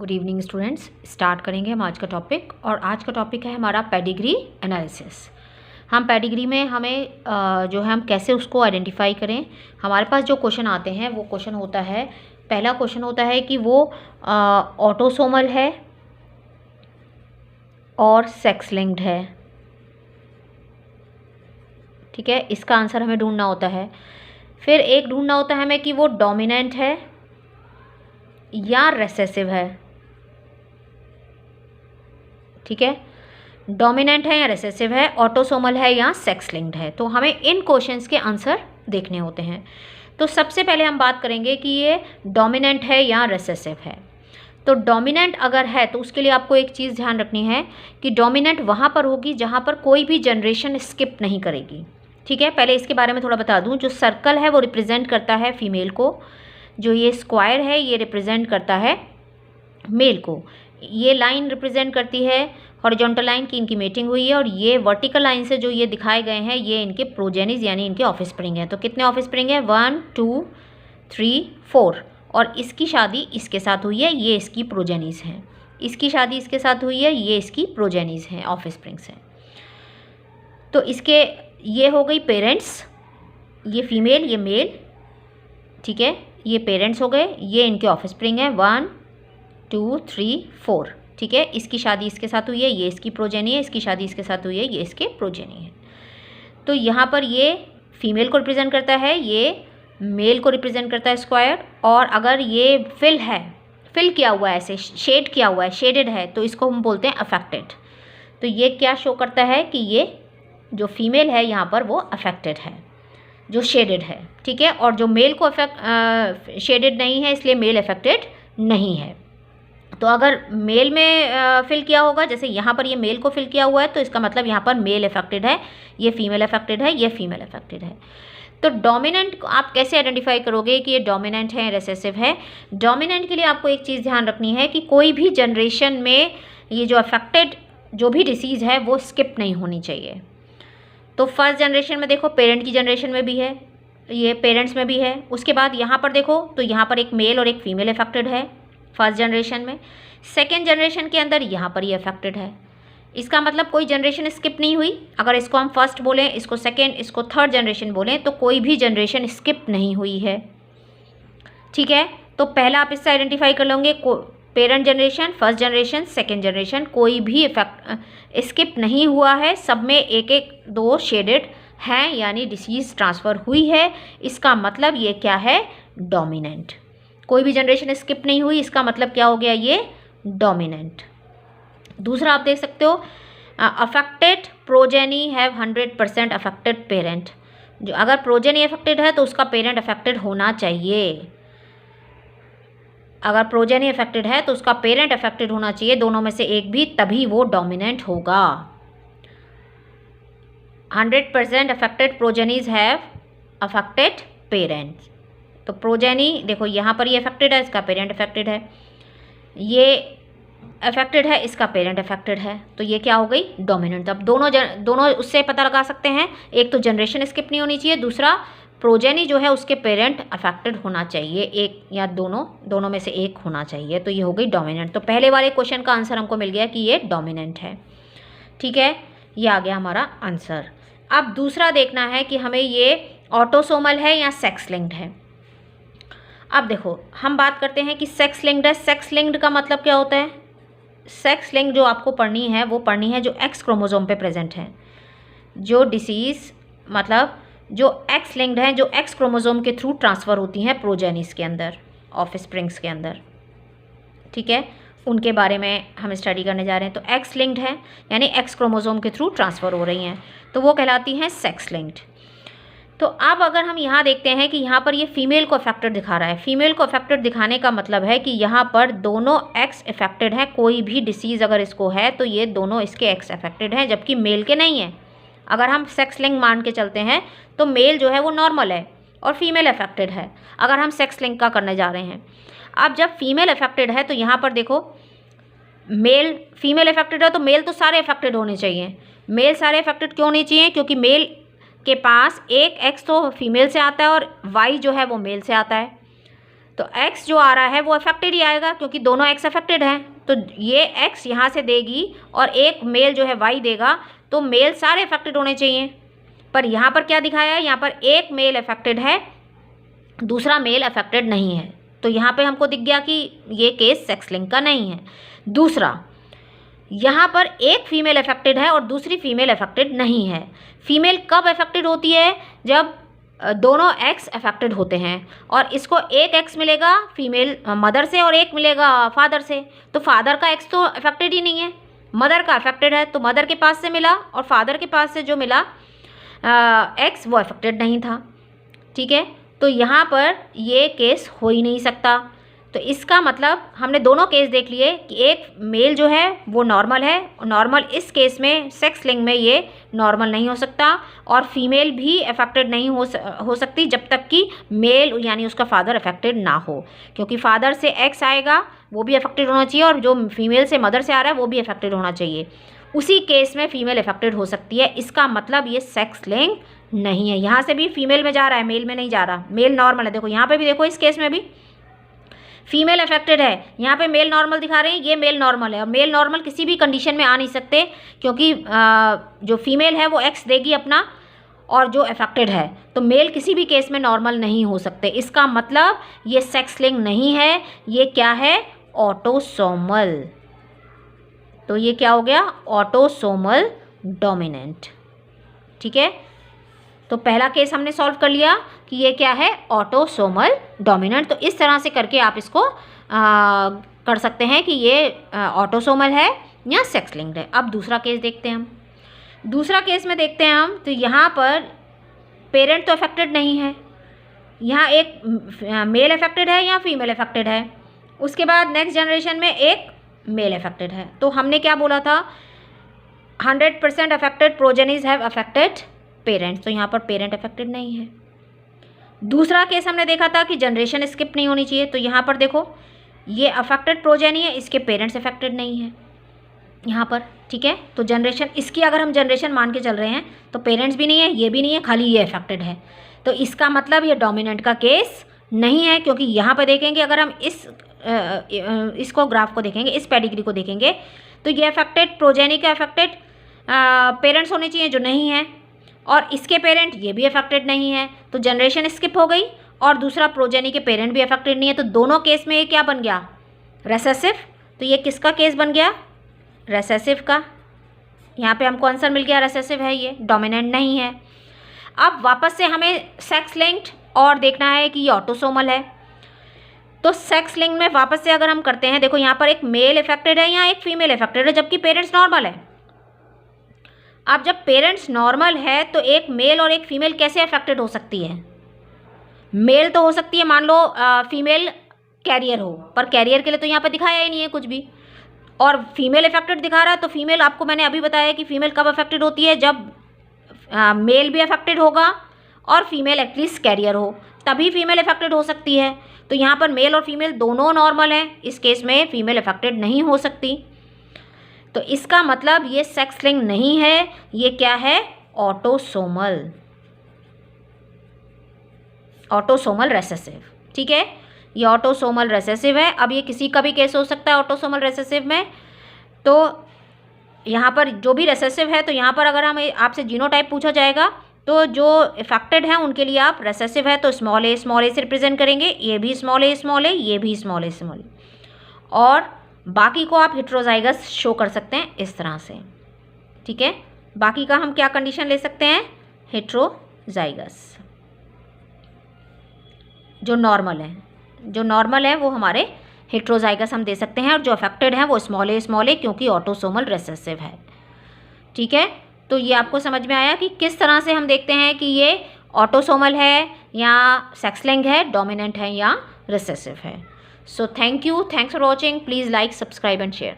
Good evening students. Start करेंगे हम आज का टॉपिक, और आज का टॉपिक है हमारा पेडिग्री एनालिसिस। हम पेडिग्री में हमें जो है हम कैसे उसको आइडेंटिफाई करें। हमारे पास जो क्वेश्चन आते हैं वो क्वेश्चन होता है, पहला क्वेश्चन होता है कि वो ऑटोसोमल है और सेक्स लिंक्ड है। ठीक है, इसका आंसर हमें ढूंढना होता है। फिर एक ढूंढना होता है हमें कि वो डोमिनेंट है या रिसेसिव है। ठीक है, डोमिनेंट है या रिसेसिव है, ऑटोसोमल है या सेक्स लिंक्ड है। तो हमें इन क्वेश्चंस के आंसर देखने होते हैं। तो सबसे पहले हम बात करेंगे कि ये डोमिनेंट है या रिसेसिव है। तो डोमिनेंट अगर है तो उसके लिए आपको एक चीज़ ध्यान रखनी है कि डोमिनेंट वहाँ पर होगी जहाँ पर कोई भी जनरेशन स्किप नहीं करेगी। ठीक है, पहले इसके बारे में थोड़ा बता दूँ। जो सर्कल है वो रिप्रेजेंट करता है फीमेल को, जो ये स्क्वायर है ये रिप्रेजेंट करता है मेल को, ये लाइन रिप्रेजेंट करती है हॉरिजॉन्टल लाइन की इनकी मेटिंग हुई है, और ये वर्टिकल लाइन से जो ये दिखाए गए हैं ये इनके प्रोजेनिस यानी इनके ऑफस्प्रिंग हैं। तो कितने ऑफस्प्रिंग हैं? 1 2 3 4, और इसकी शादी इसके साथ हुई है, ये इसकी प्रोजेनिस हैं। इसकी शादी इसके साथ हुई है, ये इसकी प्रोजेनिस हैं, ऑफस्प्रिंग्स हैं। तो इसके ये हो गई पेरेंट्स, ये फीमेल ये मेल। ठीक है, ये पेरेंट्स हो गए, ये इनके ऑफस्प्रिंग हैं 1 2 3 4। ठीक है, इसकी शादी इसके साथ हुई है, ये इसकी प्रोजेनी है, इसकी शादी इसके साथ हुई है, ये इसके प्रोजेनी है। तो यहाँ पर ये फीमेल को रिप्रेजेंट करता है, ये मेल को रिप्रेजेंट करता है स्क्वायर। और अगर ये फिल है, फिल किया हुआ है, ऐसे शेड किया हुआ है, शेडेड है, तो इसको हम बोलते हैं अफेक्टेड। तो ये क्या शो करता है कि ये जो फीमेल है यहाँ पर वो अफेक्टेड है, जो शेडेड है। ठीक है, और जो मेल को शेडेड नहीं है, इसलिए मेल अफेक्टेड नहीं है। तो अगर मेल में फिल किया होगा, जैसे यहाँ पर ये मेल को फिल किया हुआ है, तो इसका मतलब यहाँ पर मेल अफेक्टेड है, ये फीमेल अफेक्टेड है, ये फीमेल अफेक्टेड है। तो डोमिनेंट आप कैसे आइडेंटिफाई करोगे कि ये डोमिनेंट है, रिसेसिव है? डोमिनेंट के लिए आपको एक चीज़ ध्यान रखनी है कि कोई भी जनरेशन में ये जो अफेक्टेड जो भी डिसीज़ है वो स्किप नहीं होनी चाहिए। तो फर्स्ट जनरेशन में देखो, पेरेंट की जनरेशन में भी है, ये पेरेंट्स में भी है। उसके बाद यहाँ पर देखो, तो यहाँ पर एक मेल और एक फीमेल अफेक्टेड है फर्स्ट जनरेशन में। सेकेंड जनरेशन के अंदर यहाँ पर ये अफेक्टेड है। इसका मतलब कोई जनरेशन स्किप नहीं हुई। अगर इसको हम फर्स्ट बोलें, इसको सेकेंड, इसको थर्ड जनरेशन बोलें, तो कोई भी जनरेशन स्किप नहीं हुई है। ठीक है, तो पहला आप इससे आइडेंटिफाई कर लोगे, parent generation, first generation, second generation, कोई भी स्किप नहीं हुआ है, सब में एक एक दो शेडेड हैं, यानी डिसीज़ ट्रांसफ़र हुई है। इसका मतलब ये क्या है? डोमिनेंट। कोई भी जनरेशन स्किप नहीं हुई, इसका मतलब क्या हो गया? ये डोमिनेंट। दूसरा आप देख सकते हो, affected progeny have 100% affected parent. जो अगर प्रोजेनी अफेक्टेड है तो उसका पेरेंट अफेक्टेड होना चाहिए। अगर प्रोजेनी अफेक्टेड है तो उसका पेरेंट अफेक्टेड होना चाहिए, दोनों में से एक भी, तभी वो डोमिनेंट होगा। 100% affected progenies have affected parents. तो प्रोजेनी देखो, यहाँ पर ये अफेक्टेड है, इसका पेरेंट अफेक्टेड है, ये अफेक्टेड है, इसका पेरेंट अफेक्टेड है, तो ये क्या हो गई? डोमिनेंट। अब दोनों उससे पता लगा सकते हैं, एक तो जनरेशन स्किप नहीं होनी चाहिए, दूसरा प्रोजेनी जो है उसके पेरेंट अफेक्टेड होना चाहिए, एक या दोनों में से एक होना चाहिए। तो ये हो गई डोमिनेंट। तो पहले वाले क्वेश्चन का आंसर हमको मिल गया कि ये डोमिनेंट है। ठीक है, ये आ गया हमारा आंसर। अब दूसरा देखना है कि हमें ये ऑटोसोमल है या सेक्स लिंक्ड है। अब देखो, हम बात करते हैं कि सेक्स लिंक्ड है। सेक्स लिंक्ड का मतलब क्या होता है? सेक्स लिंक जो आपको पढ़नी है वो पढ़नी है जो एक्स क्रोमोसोम पे प्रेजेंट है। जो डिसीज़ मतलब जो एक्स लिंक्ड हैं, जो एक्स क्रोमोसोम के थ्रू ट्रांसफ़र होती हैं प्रोजेनिस के अंदर, ऑफस्प्रिंग्स के अंदर। ठीक है, उनके बारे में हम स्टडी करने जा रहे हैं। तो एक्स लिंक्ड है यानी एक्स क्रोमोसोम के थ्रू ट्रांसफ़र हो रही हैं, तो वो कहलाती हैं सेक्स लिंक्ड। तो अब अगर हम यहाँ देखते हैं कि यहाँ पर ये फीमेल को अफेक्टेड दिखा रहा है। फीमेल को अफेक्टेड दिखाने का मतलब है कि यहाँ पर दोनों एक्स अफेक्टेड हैं। कोई भी डिसीज़ अगर इसको है तो ये दोनों इसके एक्स अफेक्टेड हैं, जबकि मेल के नहीं है। अगर हम सेक्स लिंक मान के चलते हैं तो मेल जो है वो नॉर्मल है और फीमेल अफेक्टेड है, अगर हम सेक्स लिंक का करने जा रहे हैं। अब जब फीमेल अफेक्टेड है तो यहाँ पर देखो, मेल फीमेल अफेक्टेड है तो मेल तो सारे अफेक्टेड होने चाहिए। मेल सारे अफेक्टेड क्यों होने चाहिए? क्योंकि मेल के पास एक एक्स तो फीमेल से आता है और वाई जो है वो मेल से आता है। तो x जो आ रहा है वो अफेक्टेड ही आएगा क्योंकि दोनों x अफेक्टेड हैं। तो ये x यहाँ से देगी और एक मेल जो है y देगा, तो मेल सारे अफेक्टेड होने चाहिए। पर यहाँ पर क्या दिखाया है, यहाँ पर एक मेल अफेक्टेड है, दूसरा मेल अफेक्टेड नहीं है। तो यहाँ पे हमको दिख गया कि ये केस सेक्स लिंक का नहीं है। दूसरा, यहाँ पर एक फीमेल अफेक्टेड है और दूसरी फीमेल अफेक्टेड नहीं है। फीमेल कब अफेक्टेड होती है, जब दोनों एक्स अफेक्टेड होते हैं और इसको एक एक्स मिलेगा फीमेल मदर से और एक मिलेगा फादर से। तो फादर का एक्स तो अफेक्टेड ही नहीं है, मदर का अफेक्टेड है, तो मदर के पास से मिला और फादर के पास से जो मिला एक्स वो अफेक्टेड नहीं था। ठीक है, तो यहाँ पर ये केस हो ही नहीं सकता। तो इसका मतलब हमने दोनों केस देख लिए कि एक मेल जो है वो नॉर्मल है, नॉर्मल इस केस में सेक्स लिंक में ये नॉर्मल नहीं हो सकता, और फीमेल भी अफेक्टेड नहीं हो सकती जब तक कि मेल यानी उसका फादर अफेक्टेड ना हो, क्योंकि फादर से एक्स आएगा वो भी अफेक्टेड होना चाहिए और जो फीमेल से मदर से आ रहा है वो भी अफेक्टेड होना चाहिए। उसी केस में फीमेल अफेक्टेड हो सकती है। इसका मतलब ये सेक्स लिंक नहीं है। यहाँ से भी फीमेल में जा रहा है, मेल में नहीं जा रहा, मेल नॉर्मल है। देखो यहाँ पे भी देखो, इस केस में भी फीमेल अफेक्टेड है, यहाँ पे मेल नॉर्मल दिखा रहे हैं, ये मेल नॉर्मल है। और मेल नॉर्मल किसी भी कंडीशन में आ नहीं सकते क्योंकि जो फीमेल है वो एक्स देगी अपना और जो अफेक्टेड है, तो मेल किसी भी केस में नॉर्मल नहीं हो सकते। इसका मतलब ये सेक्स लिंक नहीं है, ये क्या है, ऑटोसोमल। तो ये क्या हो गया, ऑटोसोमल डोमिनेंट। ठीक है, तो पहला केस हमने सॉल्व कर लिया कि ये क्या है, ऑटोसोमल डोमिनेंट। तो इस तरह से करके आप इसको कर सकते हैं कि ये ऑटोसोमल है या सेक्स लिंक्ड है। अब दूसरा केस देखते हैं हम। दूसरा केस में देखते हैं हम, तो यहाँ पर पेरेंट तो अफेक्टेड नहीं है, यहाँ एक मेल अफेक्टेड है या फीमेल अफेक्टेड है। उसके बाद नेक्स्ट जनरेशन में एक मेल अफेक्टेड है। तो हमने क्या बोला था, 100% affected progenies have affected parents. तो यहाँ पर पेरेंट अफेक्टेड नहीं है। दूसरा केस हमने देखा था कि जनरेशन स्किप नहीं होनी चाहिए। तो यहाँ पर देखो, ये अफेक्टेड प्रोजेनी है, इसके पेरेंट्स अफेक्टेड नहीं है यहाँ पर। ठीक है, तो जनरेशन, इसकी अगर हम जनरेशन मान के चल रहे हैं तो पेरेंट्स भी नहीं है, ये भी नहीं है, खाली ये अफेक्टेड है। तो इसका मतलब ये डोमिनेंट का केस नहीं है, क्योंकि यहाँ पर देखेंगे, अगर हम इसको ग्राफ को देखेंगे, इस पेडिग्री को देखेंगे, तो ये अफेक्टेड प्रोजेनी के अफेक्टेड पेरेंट्स होने चाहिए जो नहीं है, और इसके पेरेंट ये भी अफेक्टेड नहीं है। तो जनरेशन स्किप हो गई और दूसरा प्रोजेनी के पेरेंट भी अफेक्टेड नहीं है। तो दोनों केस में ये क्या बन गया, रेसेसिव। तो ये किसका केस बन गया, रेसेसिव का। यहाँ पे हमको आंसर मिल गया, रेसेसिव है, ये डोमिनेंट नहीं है। अब वापस से हमें सेक्स लिंक्ड और देखना है कि ये ऑटोसोमल है। तो सेक्स लिंक में वापस से अगर हम करते हैं, देखो यहाँ पर एक मेल अफेक्टेड है, यहाँ एक फीमेल अफेक्टेड है, जबकि पेरेंट्स नॉर्मल है। अब जब पेरेंट्स नॉर्मल है तो एक मेल और एक फीमेल कैसे अफेक्टेड हो सकती है। मेल तो हो सकती है, मान लो फीमेल कैरियर हो, पर कैरियर के लिए तो यहाँ पर दिखाया ही नहीं है कुछ भी, और फीमेल अफेक्टेड दिखा रहा है। तो फीमेल, आपको मैंने अभी बताया कि फीमेल कब अफेक्टेड होती है, जब मेल भी अफेक्टेड होगा और फीमेल एटलीस्ट कैरियर हो, तभी फीमेल अफेक्टेड हो सकती है। तो यहाँ पर मेल और फीमेल दोनों नॉर्मल हैं, इस केस में फीमेल अफेक्टेड नहीं हो सकती। तो इसका मतलब ये सेक्स लिंक नहीं है, ये क्या है, ऑटोसोमल, ऑटोसोमल रेसेसिव। ठीक है, ये ऑटोसोमल रेसेसिव है। अब ये किसी का भी केस हो सकता है ऑटोसोमल रेसेसिव में। तो यहाँ पर जो भी रेसेसिव है, तो यहाँ पर अगर हम आपसे जीनोटाइप पूछा जाएगा तो जो अफेक्टेड है उनके लिए आप रेसेसिव है तो स्मॉल ए से रिप्रेजेंट करेंगे, ये भी स्मॉल ए, ये भी स्मॉल ए, और बाकी को आप हेट्रोजाइगस शो कर सकते हैं इस तरह से। ठीक है, बाकी का हम क्या कंडीशन ले सकते हैं, हेट्रोजाइगस। जो नॉर्मल है वो हमारे हेट्रोजाइगस हम दे सकते हैं, और जो अफेक्टेड है वो स्मॉल ए, क्योंकि ऑटोसोमल रेसेसिव है। ठीक है, तो ये आपको समझ में आया कि किस तरह से हम देखते हैं कि ये ऑटोसोमल है या सेक्स लिंक्ड है, डोमिनेंट है या रिसेसिव है। So thank you, thanks for watching. Please like, subscribe and share.